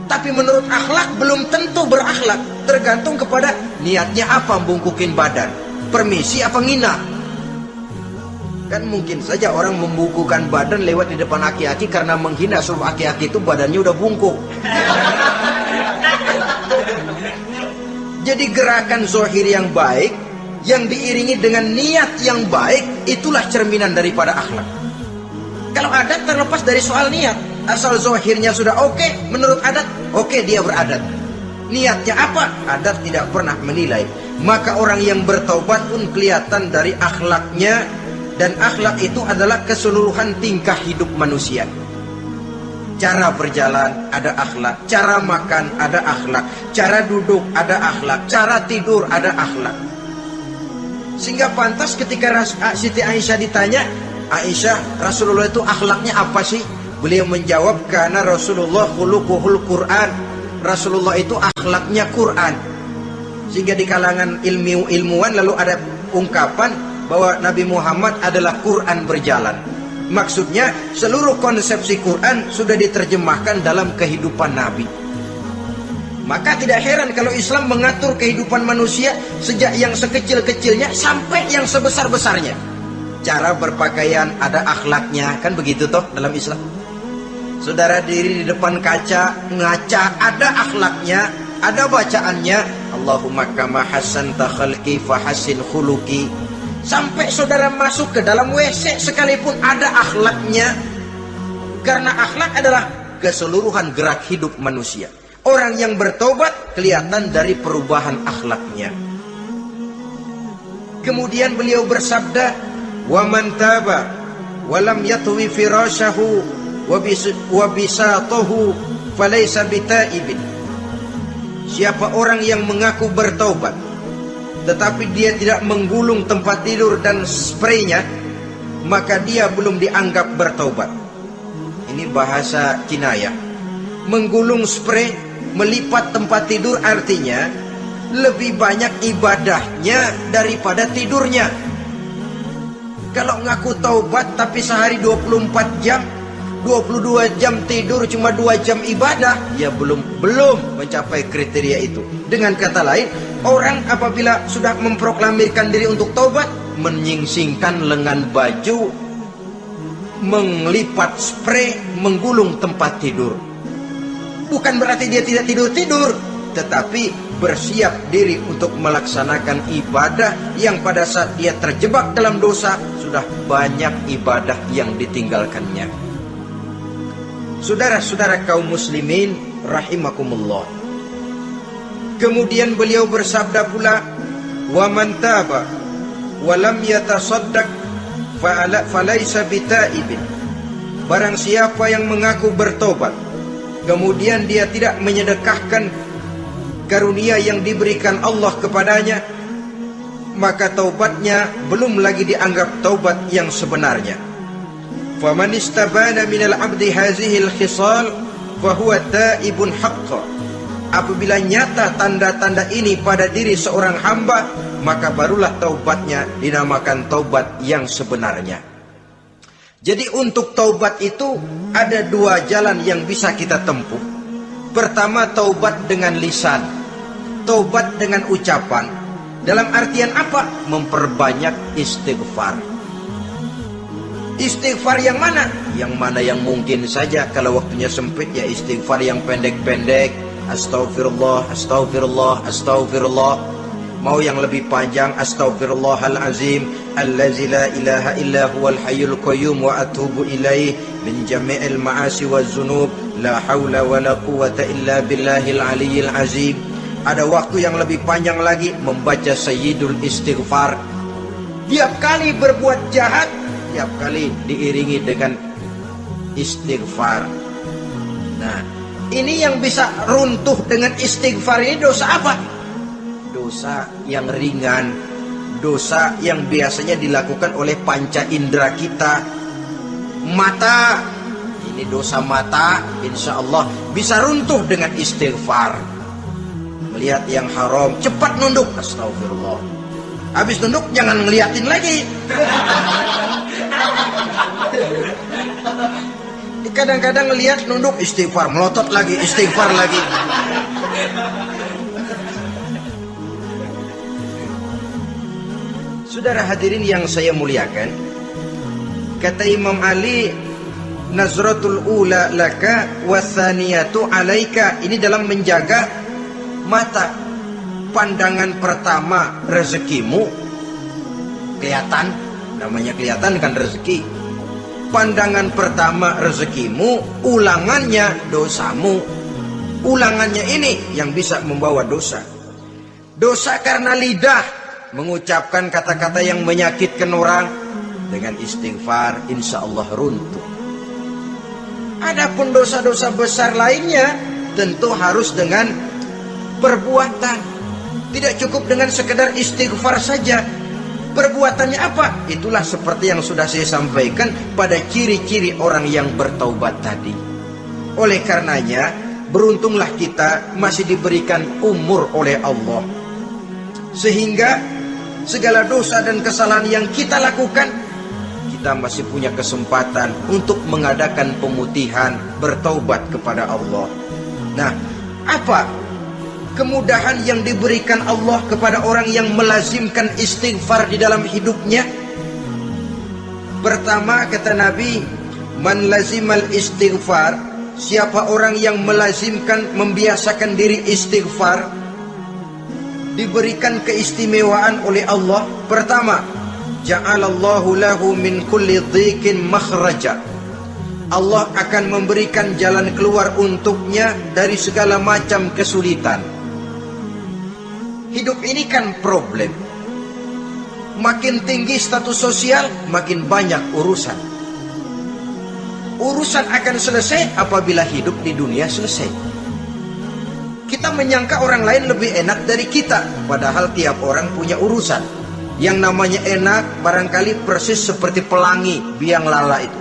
[SPEAKER 1] Tapi menurut akhlak belum tentu berakhlak, tergantung kepada niatnya apa membungkukin badan, permisi apa ngina. Kan mungkin saja orang membukukan badan lewat di depan aki-aki karena menghina, sebab aki-aki itu badannya udah bungkuk. Jadi gerakan zahir yang baik yang diiringi dengan niat yang baik, itulah cerminan daripada akhlak. Kalau adat terlepas dari soal niat, asal zahirnya sudah oke, menurut adat, oke, dia beradat. Niatnya apa? Adat tidak pernah menilai. Maka orang yang bertaubat pun kelihatan dari akhlaknya, dan akhlak itu adalah keseluruhan tingkah hidup manusia. Cara berjalan ada akhlak, cara makan ada akhlak, cara duduk ada akhlak, cara tidur ada akhlak. Sehingga pantas ketika Siti Aisyah ditanya, Aisyah, Rasulullah itu akhlaknya apa sih? Beliau menjawab, karena Rasulullah khuluquhul Quran. Rasulullah itu akhlaknya Quran. Sehingga di kalangan ilmuwan lalu ada ungkapan bahwa Nabi Muhammad adalah Quran berjalan. Maksudnya seluruh konsepsi Quran sudah diterjemahkan dalam kehidupan Nabi. Maka tidak heran kalau Islam mengatur kehidupan manusia sejak yang sekecil-kecilnya sampai yang sebesar-besarnya. Cara berpakaian ada akhlaknya, kan begitu toh dalam Islam. Saudara diri di depan kaca, ngaca, ada akhlaknya, ada bacaannya. Allahumma kama hasanta khalqi fahassin khuluqi. Sampai saudara masuk ke dalam WC sekalipun ada akhlaknya. Karena akhlak adalah keseluruhan gerak hidup manusia. Orang yang bertobat kelihatan dari perubahan akhlaknya. Kemudian beliau bersabda, "Wa man taba wa lam yatwi firashahu wa bisatahu falaysa bitaibin." Siapa orang yang mengaku bertaubat tetapi dia tidak menggulung tempat tidur dan spraynya, maka dia belum dianggap bertaubat. Ini bahasa kinayah. Menggulung spray, melipat tempat tidur artinya lebih banyak ibadahnya daripada tidurnya. Kalau ngaku taubat tapi sehari 24 jam, 22 jam tidur, cuma 2 jam ibadah, ya belum mencapai kriteria itu. Dengan kata lain, orang apabila sudah memproklamirkan diri untuk taubat, menyingsingkan lengan baju, melipat spray, menggulung tempat tidur. Bukan berarti dia tidak tidur-tidur, tetapi bersiap diri untuk melaksanakan ibadah yang pada saat dia terjebak dalam dosa, sudah banyak ibadah yang ditinggalkannya. Saudara-saudara kaum muslimin rahimakumullah. Kemudian beliau bersabda pula, "Wa man taba wa lam yatasaddaq falaysa bitaibin." Barang siapa yang mengaku bertobat kemudian dia tidak menyedekahkan karunia yang diberikan Allah kepadanya, maka taubatnya belum lagi dianggap taubat yang sebenarnya. Faman istabana minal abdi hazihil khisal fahuwa taibun haqqa. Apabila nyata tanda-tanda ini pada diri seorang hamba, maka barulah taubatnya dinamakan taubat yang sebenarnya. Jadi untuk taubat itu ada 2 jalan yang bisa kita tempuh. Pertama, taubat dengan lisan, taubat dengan ucapan. Dalam artian apa? Memperbanyak istighfar. Istighfar yang mana? Yang mana yang mungkin saja. Kalau waktunya sempit, ya istighfar yang pendek-pendek. Astaghfirullah, astaghfirullah, astaghfirullah. Mau yang lebih panjang, astaghfirullahalazim allazi la ilaha illa huwal hayyul qayyum wa atubu ilaih min jami'il ma'asi waz zunub la haula wala quwwata illa billahil aliyyil azim. Ada waktu yang lebih panjang lagi, membaca sayyidul istighfar. Tiap kali berbuat jahat, tiap kali diiringi dengan istighfar. Nah, ini yang bisa runtuh dengan istighfar ini dosa apa? Dosa yang ringan, dosa yang biasanya dilakukan oleh panca indera kita. Mata, ini dosa mata, insya Allah bisa runtuh dengan istighfar. Melihat yang haram, cepat nunduk, astagfirullah. Habis nunduk, jangan ngeliatin lagi. Kadang-kadang ngelihat nunduk, istighfar, melotot lagi, istighfar lagi. Saudara hadirin yang saya muliakan, Kata Imam Ali, nazratul ula laka wasaniyatu alaika. Ini dalam menjaga mata. Pandangan pertama rezekimu, kelihatan, namanya kelihatan kan rezeki. Pandangan pertama rezekimu, ulangannya dosamu. Ulangannya ini yang bisa membawa dosa. Dosa karena lidah, mengucapkan kata-kata yang menyakitkan orang. Dengan istighfar, insya Allah runtuh. Adapun dosa-dosa besar lainnya, tentu harus dengan perbuatan. Tidak cukup dengan sekedar istighfar saja. Perbuatannya apa? Itulah seperti yang sudah saya sampaikan pada ciri-ciri orang yang bertaubat tadi. Oleh karenanya, beruntunglah kita masih diberikan umur oleh Allah. Sehingga segala dosa dan kesalahan yang kita lakukan, kita masih punya kesempatan untuk mengadakan pemutihan, bertaubat kepada Allah. Nah, apa kemudahan yang diberikan Allah kepada orang yang melazimkan istighfar di dalam hidupnya? Pertama, kata Nabi, man lazimal istighfar, siapa orang yang melazimkan, membiasakan diri istighfar, diberikan keistimewaan oleh Allah. Pertama, ja'alallahu lahu min kulli dhiqin makhraja. Allah akan memberikan jalan keluar untuknya dari segala macam kesulitan. Hidup ini kan problem. Makin tinggi status sosial, makin banyak urusan. Urusan akan selesai apabila hidup di dunia selesai. Kita menyangka orang lain lebih enak dari kita, padahal tiap orang punya urusan. Yang namanya enak barangkali persis seperti pelangi biang lala itu.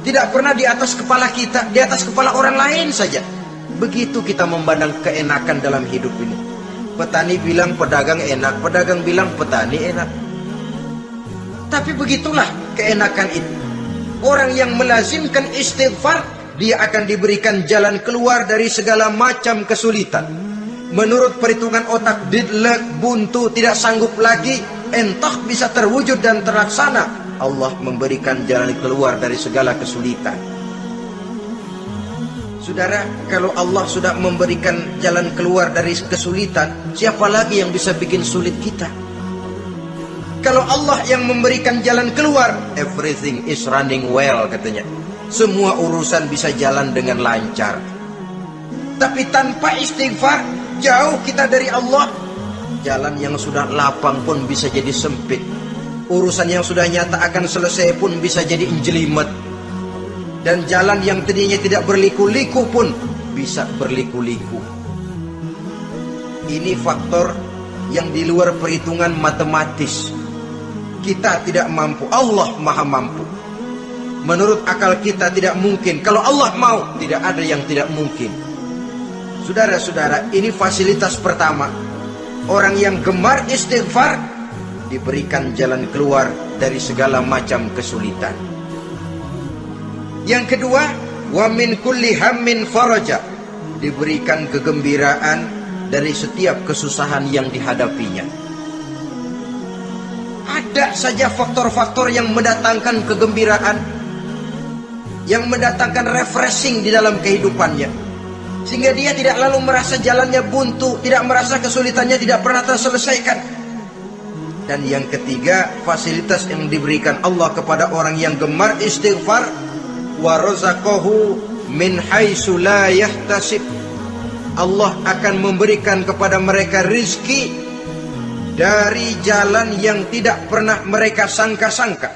[SPEAKER 1] Tidak pernah di atas kepala kita, di atas kepala orang lain saja. Begitu kita memandang keenakan dalam hidup ini. Petani bilang pedagang enak, pedagang bilang petani enak. Tapi begitulah keenakan itu. Orang yang melazimkan istighfar, dia akan diberikan jalan keluar dari segala macam kesulitan. Menurut perhitungan otak, didlek, buntu, tidak sanggup lagi, entah bisa terwujud dan terlaksana. Allah memberikan jalan keluar dari segala kesulitan. Saudara, kalau Allah sudah memberikan jalan keluar dari kesulitan, siapa lagi yang bisa bikin sulit kita? Kalau Allah yang memberikan jalan keluar, everything is running well katanya. Semua urusan bisa jalan dengan lancar. Tapi tanpa istighfar, jauh kita dari Allah. Jalan yang sudah lapang pun bisa jadi sempit. Urusan yang sudah nyata akan selesai pun bisa jadi injelimet. Dan jalan yang tadinya tidak berliku-liku pun bisa berliku-liku. Ini faktor yang di luar perhitungan matematis. Kita tidak mampu, Allah maha mampu. Menurut akal kita tidak mungkin. Kalau Allah mau, tidak ada yang tidak mungkin. Saudara-saudara, ini fasilitas pertama. Orang yang gemar istighfar diberikan jalan keluar dari segala macam kesulitan. Yang kedua, wa min kulli hammin faraja, diberikan kegembiraan dari setiap kesusahan yang dihadapinya. Ada saja faktor-faktor yang mendatangkan kegembiraan, yang mendatangkan refreshing di dalam kehidupannya, sehingga dia tidak lalu merasa jalannya buntu, tidak merasa kesulitannya tidak pernah terselesaikan. Dan yang ketiga, fasilitas yang diberikan Allah kepada orang yang gemar istighfar, wa razaqahu min haitsu la yahtasib. Allah akan memberikan kepada mereka rizki dari jalan yang tidak pernah mereka sangka-sangka,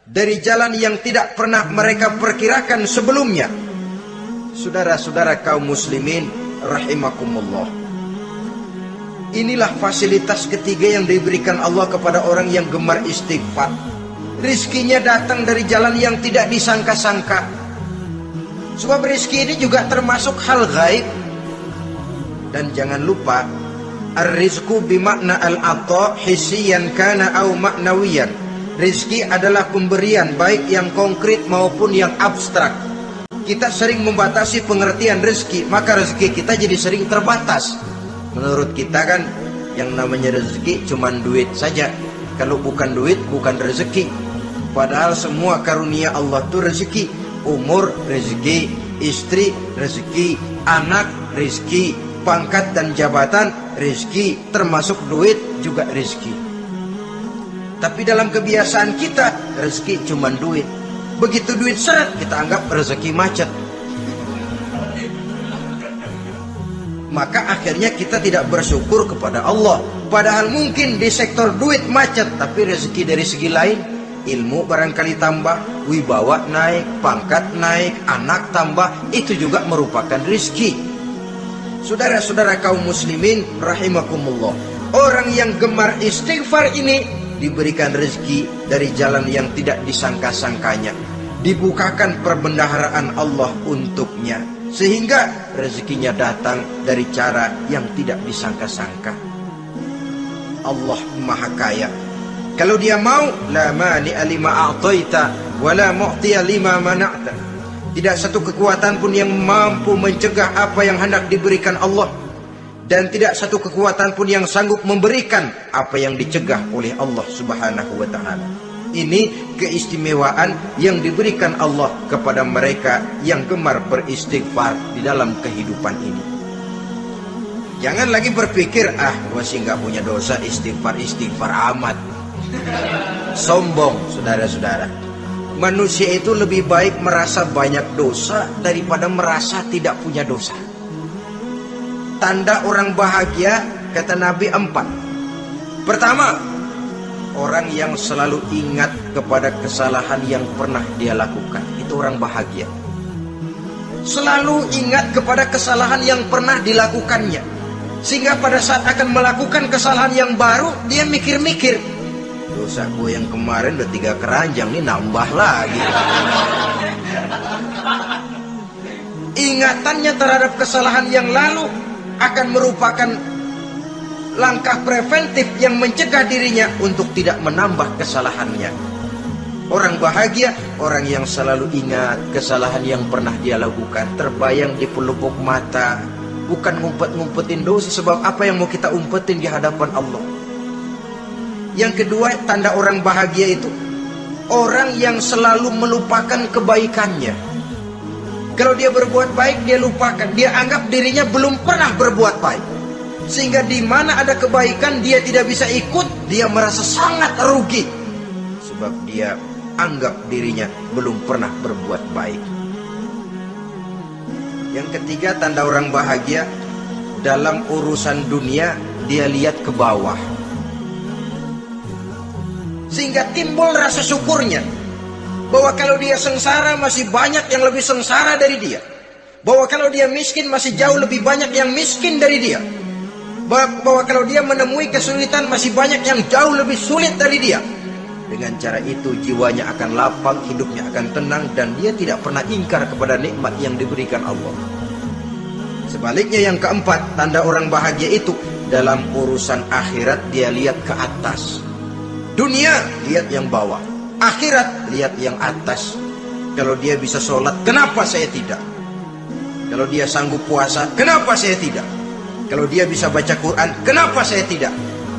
[SPEAKER 1] dari jalan yang tidak pernah mereka perkirakan sebelumnya. Saudara-saudara kaum muslimin rahimakumullah, inilah fasilitas ketiga yang diberikan Allah kepada orang yang gemar istighfar. Rizkinya datang dari jalan yang tidak disangka-sangka. Sebab rizki ini juga termasuk hal gaib. Dan jangan lupa, ar-rizku bimakna al-ata hissiyan kana au ma'nawiyan. Rizki adalah pemberian baik yang konkret maupun yang abstrak. Kita sering membatasi pengertian rizki, maka rezeki kita jadi sering terbatas. Menurut kita kan yang namanya rezeki cuma duit saja. Kalau bukan duit, bukan rezeki. Padahal semua karunia Allah itu rezeki. Umur, rezeki. Istri, rezeki. Anak, rezeki. Pangkat dan jabatan, rezeki. Termasuk duit juga rezeki. Tapi dalam kebiasaan kita, rezeki cuma duit. Begitu duit seret, kita anggap rezeki macet. Maka akhirnya kita tidak bersyukur kepada Allah. Padahal mungkin di sektor duit macet, tapi rezeki dari segi lain, ilmu barangkali tambah, wibawa naik, pangkat naik, anak tambah, itu juga merupakan rezeki. Saudara-saudara kaum muslimin rahimakumullah, orang yang gemar istighfar ini diberikan rezeki dari jalan yang tidak disangka-sangkanya. Dibukakan perbendaharaan Allah untuknya, sehingga rezekinya datang dari cara yang tidak disangka-sangka. Allah Maha Kaya. Kalau dia mau, la mani'a lima a'taita wa la mu'tiya lima mana'ta. Tidak satu kekuatan pun yang mampu mencegah apa yang hendak diberikan Allah, dan tidak satu kekuatan pun yang sanggup memberikan apa yang dicegah oleh Allah Subhanahu wa taala. Ini keistimewaan yang diberikan Allah kepada mereka yang gemar beristighfar di dalam kehidupan ini. Jangan lagi berpikir, gua sih nggak punya dosa, istighfar amat. Sombong, saudara-saudara. Manusia itu lebih baik merasa banyak dosa daripada merasa tidak punya dosa. Tanda orang bahagia, kata Nabi, 4. Pertama, orang yang selalu ingat kepada kesalahan yang pernah dia lakukan. Itu orang bahagia. Selalu ingat kepada kesalahan yang pernah dilakukannya, sehingga pada saat akan melakukan kesalahan yang baru, dia mikir-mikir, dosa gue yang kemarin udah 3 keranjang, nih nambah lagi. Ingatannya terhadap kesalahan yang lalu akan merupakan langkah preventif yang mencegah dirinya untuk tidak menambah kesalahannya. Orang bahagia, orang yang selalu ingat kesalahan yang pernah dia lakukan, terbayang di pelupuk mata, bukan ngumpet-ngumpetin dosa. Sebab apa yang mau kita umpetin di hadapan Allah? Yang kedua, tanda orang bahagia itu orang yang selalu melupakan kebaikannya. Kalau dia berbuat baik, dia lupakan. Dia anggap dirinya belum pernah berbuat baik, sehingga di mana ada kebaikan dia tidak bisa ikut. Dia merasa sangat rugi, sebab dia anggap dirinya belum pernah berbuat baik. Yang ketiga, tanda orang bahagia, dalam urusan dunia dia lihat ke bawah, sehingga timbul rasa syukurnya, bahwa kalau dia sengsara masih banyak yang lebih sengsara dari dia, bahwa kalau dia miskin masih jauh lebih banyak yang miskin dari dia, bahwa kalau dia menemui kesulitan masih banyak yang jauh lebih sulit dari dia. Dengan cara itu jiwanya akan lapang, hidupnya akan tenang, dan dia tidak pernah ingkar kepada nikmat yang diberikan Allah. Sebaliknya, yang keempat, tanda orang bahagia itu dalam urusan akhirat dia lihat ke atas. Dunia lihat yang bawah, akhirat lihat yang atas. Kalau dia bisa sholat, kenapa saya tidak? Kalau dia sanggup puasa, kenapa saya tidak? Kalau dia bisa baca Quran, kenapa saya tidak?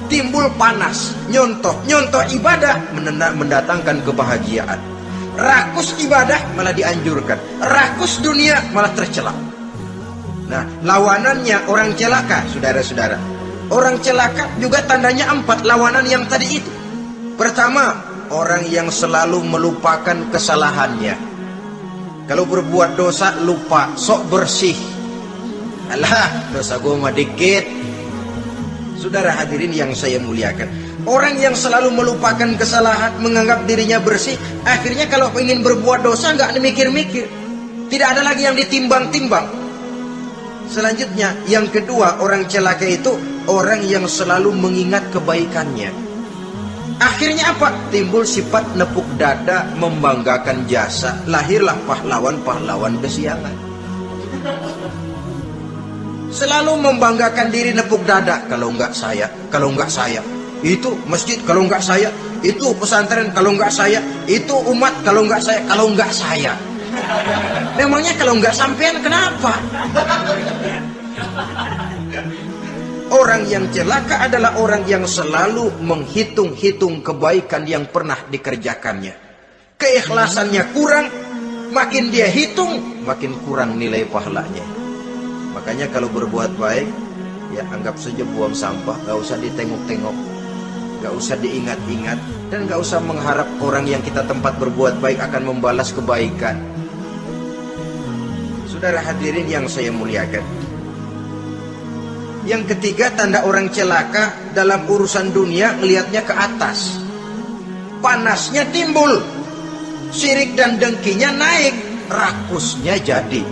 [SPEAKER 1] Timbul panas, nyontoh ibadah mendatangkan kebahagiaan. Rakus ibadah malah dianjurkan, rakus dunia malah tercela. Nah, lawanannya orang celaka, saudara-saudara. Orang celaka juga tandanya 4, lawanan yang tadi itu. Pertama, orang yang selalu melupakan kesalahannya. Kalau berbuat dosa lupa, sok bersih. Alah, dosa gue mah dikit. Saudara hadirin yang saya muliakan, orang yang selalu melupakan kesalahan, menganggap dirinya bersih, akhirnya kalau ingin berbuat dosa nggak mikir-mikir, tidak ada lagi yang ditimbang-timbang. Selanjutnya, yang kedua, orang celaka itu orang yang selalu mengingat kebaikannya. Akhirnya apa? Timbul sifat nepuk dada, membanggakan jasa, lahirlah pahlawan-pahlawan kesiangan. Selalu membanggakan diri, nepuk dada, kalau enggak saya, itu masjid, kalau enggak saya, itu pesantren, kalau enggak saya, itu umat, kalau enggak saya. Memangnya kalau enggak sampean kenapa? Orang yang celaka adalah orang yang selalu menghitung-hitung kebaikan yang pernah dikerjakannya. keikhlasannya kurang, makin dia hitung, makin kurang nilai pahalanya. Makanya kalau berbuat baik, ya anggap saja buang sampah, gak usah ditengok-tengok, gak usah diingat-ingat, dan gak usah mengharap orang yang kita tempat berbuat baik akan membalas kebaikan. Saudara hadirin yang saya muliakan, yang ketiga, tanda orang celaka dalam urusan dunia, ngelihatnya ke atas, panasnya timbul, syirik dan dengkinya naik, rakusnya jadi.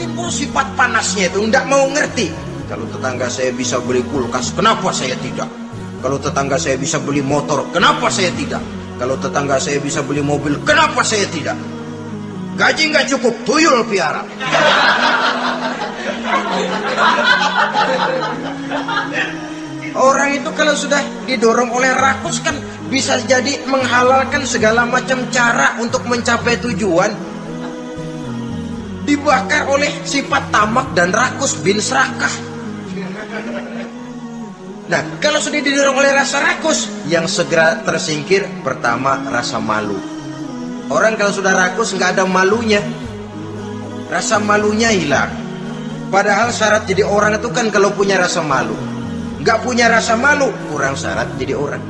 [SPEAKER 1] Timbul sifat panasnya itu, tidak mau ngerti. Kalau tetangga saya bisa beli kulkas, kenapa saya tidak? Kalau tetangga saya bisa beli motor, kenapa saya tidak? Kalau tetangga saya bisa beli mobil, kenapa saya tidak? Gaji nggak cukup, tuyul piara. Orang itu kalau sudah didorong oleh rakus kan bisa jadi menghalalkan segala macam cara untuk mencapai tujuan. Dibakar oleh sifat tamak dan rakus bin serakah. Nah, kalau sudah didorong oleh rasa rakus, yang segera tersingkir pertama rasa malu. Orang kalau sudah rakus nggak ada malunya, rasa malunya hilang. Padahal syarat jadi orang itu kan kalau punya rasa malu. Nggak punya rasa malu, kurang syarat jadi orang.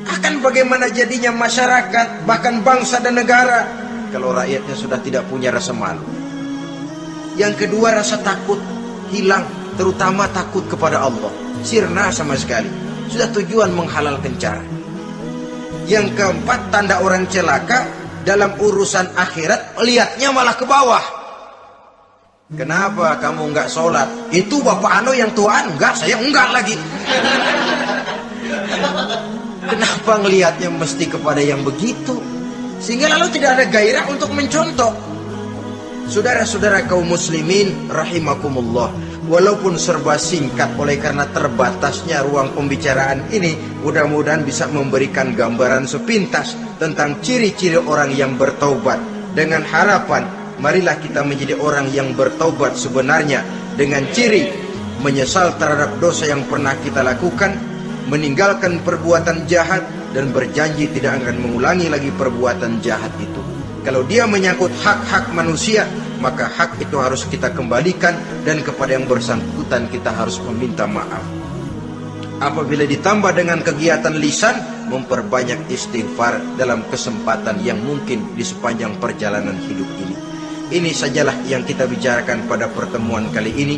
[SPEAKER 1] Akan bagaimana jadinya masyarakat, bahkan bangsa dan negara, kalau rakyatnya sudah tidak punya rasa malu. Yang kedua, rasa takut hilang, terutama takut kepada Allah. Sirna sama sekali, sudah tujuan menghalalkan cara. Yang keempat, tanda orang celaka dalam urusan akhirat, lihatnya malah ke bawah. Kenapa kamu enggak sholat? Itu bapak anu yang tuaan, enggak, saya enggak lagi. Kenapa ngelihatnya mesti kepada yang begitu? Sehingga lalu tidak ada gairah untuk mencontoh. Saudara-saudara kaum muslimin rahimakumullah, walaupun serba singkat oleh karena terbatasnya ruang pembicaraan ini, mudah-mudahan bisa memberikan gambaran sepintas tentang ciri-ciri orang yang bertaubat. Dengan harapan, marilah kita menjadi orang yang bertaubat sebenarnya, dengan ciri menyesal terhadap dosa yang pernah kita lakukan, meninggalkan perbuatan jahat, dan berjanji tidak akan mengulangi lagi perbuatan jahat itu. Kalau dia menyangkut hak-hak manusia, maka hak itu harus kita kembalikan, dan kepada yang bersangkutan kita harus meminta maaf. Apabila ditambah dengan kegiatan lisan, memperbanyak istighfar dalam kesempatan yang mungkin di sepanjang perjalanan hidup ini. Ini sajalah yang kita bicarakan pada pertemuan kali ini.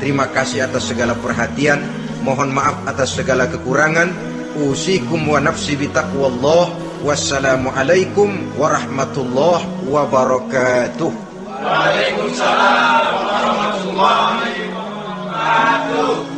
[SPEAKER 1] Terima kasih atas segala perhatian. Mohon maaf atas segala kekurangan. Usikum wa nafsi bitaqwallah. Wassalamualaikum warahmatullahi wabarakatuh.
[SPEAKER 2] Waalaikumsalam warahmatullahi wabarakatuh.